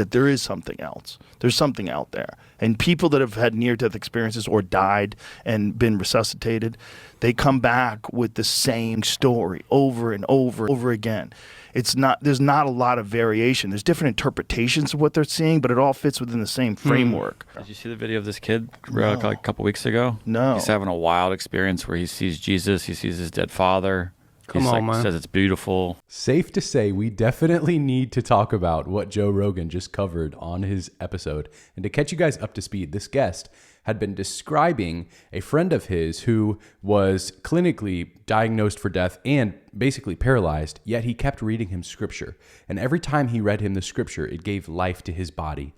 that there is something else. There's something out there. And people that have had near-death experiences or died and been resuscitated, they come back with the same story over and over again. There's not a lot of variation. There's different interpretations of what they're seeing, but it all fits within the same framework. Did you see the video of this kid like a couple weeks ago? No. He's having a wild experience where he sees Jesus, he sees his dead father. Come on, man. Says it's beautiful. Safe to say, we definitely need to talk about what Joe Rogan just covered on his episode. And to catch you guys up to speed, this guest had been describing a friend of his who was clinically diagnosed for death and basically paralyzed, yet he kept reading him scripture. And every time he read him the scripture, it gave life to his body.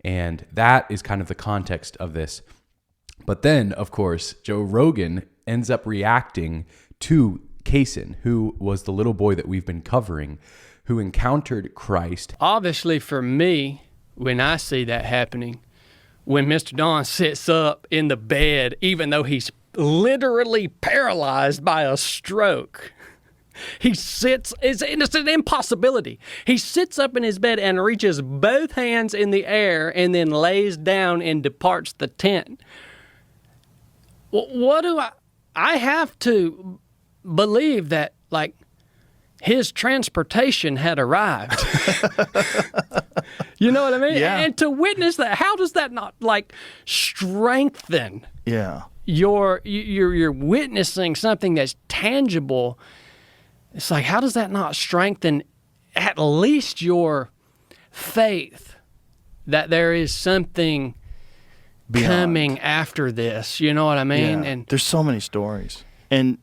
And that is kind of the context of this. But then, of course, Joe Rogan ends up reacting to Kason, who was the little boy that we've been covering, who encountered Christ. Obviously, for me, when I see that happening, when Mr. Don sits up in the bed, even though he's literally paralyzed by a stroke, he sits, it's an impossibility. He sits up in his bed and reaches both hands in the air and then lays down and departs the tent. What do I have to believe that, like, his transportation had arrived. You know what I mean? Yeah. And to witness that, how does that not, like, strengthen? Yeah. You're witnessing something that's tangible. It's like, how does that not strengthen at least your faith that there is something coming after this? You know what I mean? Yeah. And there's so many stories. And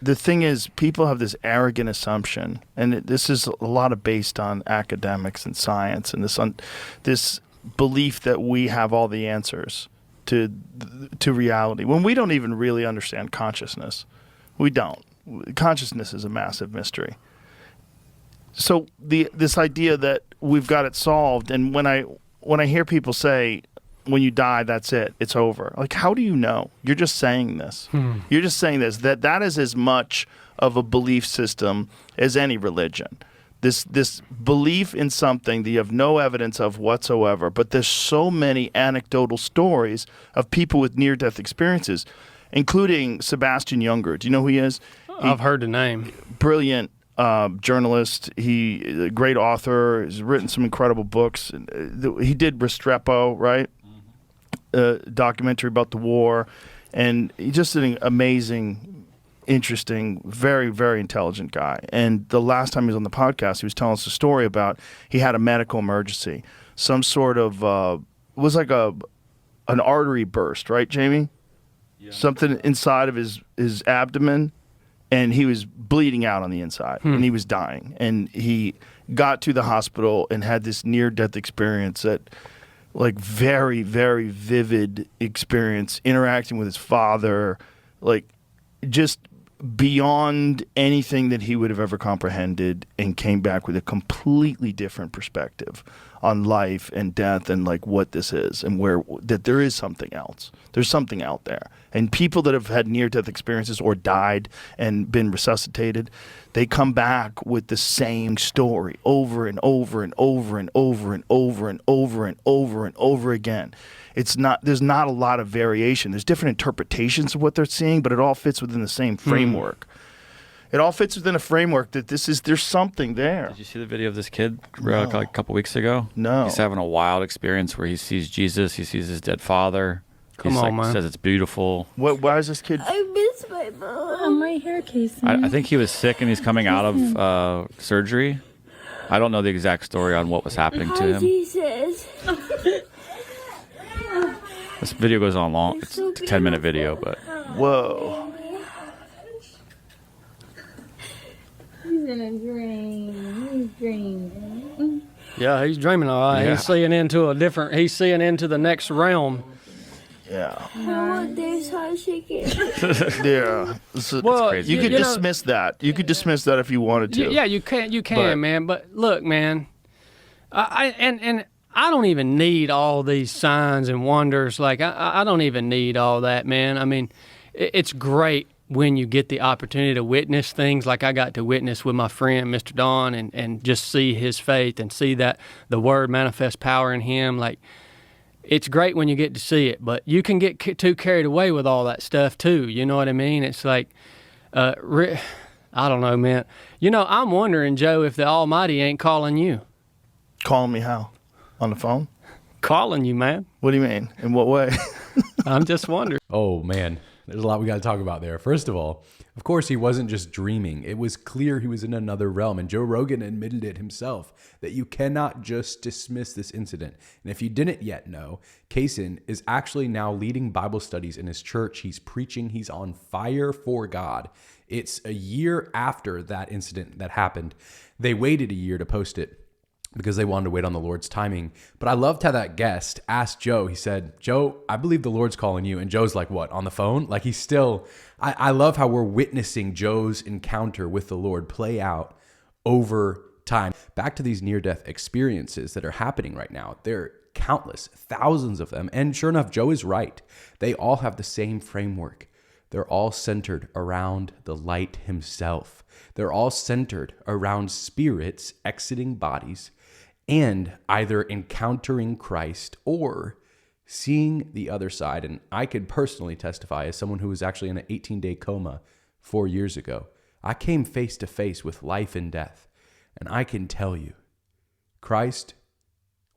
the thing is, people have this arrogant assumption, and this is a lot of based on academics and science, and this belief that we have all the answers to reality, when we don't even really understand consciousness. We don't. Consciousness is a massive mystery. So this idea that we've got it solved, and when I hear people say, when you die, that's it, it's over. Like, how do you know? You're just saying this. You're just saying this. That is as much of a belief system as any religion. This belief in something that you have no evidence of whatsoever, but there's so many anecdotal stories of people with near-death experiences, including Sebastian Junger. Do you know who he is? I've heard the name. Brilliant journalist. He a great author. He's written some incredible books. He did Restrepo, right? Documentary about the war, and he's just an amazing, interesting, very, very intelligent guy. And the last time he was on the podcast, he was telling us a story about he had a medical emergency, some sort of was like an artery burst, right, Jamie? Yeah. Something inside of his abdomen, and he was bleeding out on the inside, and he was dying. And he got to the hospital and had this near-death experience that, like, very, very vivid experience, interacting with his father, like, just beyond anything that he would have ever comprehended, and came back with a completely different perspective on life and death and, like, what this is, and that there is something else. There's something out there. And people that have had near-death experiences or died and been resuscitated, they come back with the same story over and over and over and over and over and over and over and over again. There's not a lot of variation. There's different interpretations of what they're seeing, but it all fits within the same framework. It all fits within a framework that there's something there. Did you see the video of this kid like a couple weeks ago? No. He's having a wild experience where he sees Jesus, he sees his dead father. Come on, man. Says it's beautiful. Why is this kid? I miss my mom. I'm right here, Kason. I think he was sick and he's coming out of surgery. I don't know the exact story on what was happening to him. Jesus. This video goes on long. It's a 10-minute video, but Whoa. He's in a dream. He's dreaming. Yeah, he's dreaming all right. Yeah. He's seeing into the next realm. Yeah. I want this hot chicken. Yeah. Well, crazy. You could you know- dismiss that. You could dismiss that if you wanted to. Yeah, you can, But- man. But look, man, I don't even need all these signs and wonders. Like, I don't even need all that, man. I mean, it's great when you get the opportunity to witness things like I got to witness with my friend, Mr. Don, and just see his faith and see that the Word manifest power in him, like, it's great when you get to see it, but you can get too carried away with all that stuff too. You know what I mean? It's like, I don't know, man. You know, I'm wondering, Joe, if the Almighty ain't calling you. Calling me how? On the phone? Calling you, man. What do you mean? In what way? I'm just wondering. Oh, man. There's a lot we got to talk about there. First of all, of course, he wasn't just dreaming. It was clear he was in another realm. And Joe Rogan admitted it himself, that you cannot just dismiss this incident. And if you didn't yet know, Kason is actually now leading Bible studies in his church. He's preaching. He's on fire for God. It's a year after that incident that happened. They waited a year to post it because they wanted to wait on the Lord's timing. But I loved how that guest asked Joe, he said, Joe, I believe the Lord's calling you. And Joe's like, what, on the phone? Like he's still, I love how we're witnessing Joe's encounter with the Lord play out over time. Back to these near-death experiences that are happening right now. They're countless, thousands of them. And sure enough, Joe is right. They all have the same framework. They're all centered around the light himself. They're all centered around spirits exiting bodies and either encountering Christ or seeing the other side. And I could personally testify as someone who was actually in an 18-day coma 4 years ago. I came face to face with life and death. And I can tell you, Christ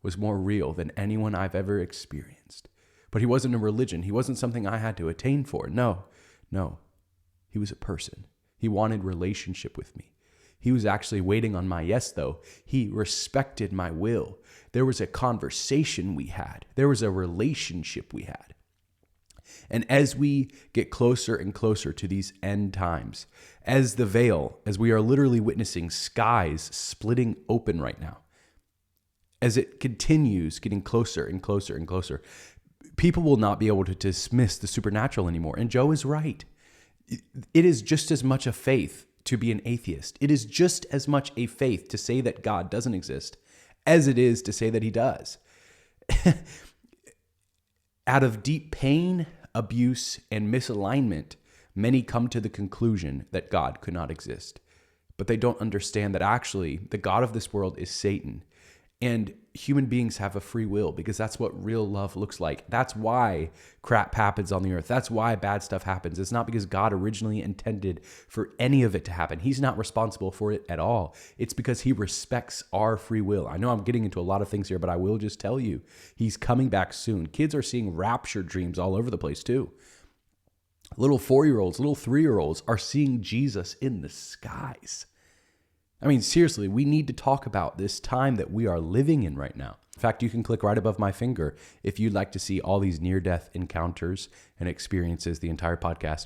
was more real than anyone I've ever experienced. But he wasn't a religion. He wasn't something I had to attain for. No. He was a person. He wanted relationship with me. He was actually waiting on my yes, though. He respected my will. There was a conversation we had. There was a relationship we had. And as we get closer and closer to these end times, as the veil, as we are literally witnessing skies splitting open right now, as it continues getting closer and closer and closer, people will not be able to dismiss the supernatural anymore. And Joe is right. It is just as much a faith to be an atheist. It is just as much a faith to say that God doesn't exist as it is to say that he does. Out of deep pain, abuse, and misalignment, many come to the conclusion that God could not exist. But they don't understand that actually the God of this world is Satan. And human beings have a free will because that's what real love looks like. That's why crap happens on the earth. That's why bad stuff happens. It's not because God originally intended for any of it to happen. He's not responsible for it at all. It's because he respects our free will. I know I'm getting into a lot of things here, but I will just tell you, he's coming back soon. Kids are seeing rapture dreams all over the place too. Little 4-year-olds, little 3-year-olds are seeing Jesus in the skies. I mean, seriously, we need to talk about this time that we are living in right now. In fact, you can click right above my finger if you'd like to see all these near-death encounters and experiences, the entire podcast.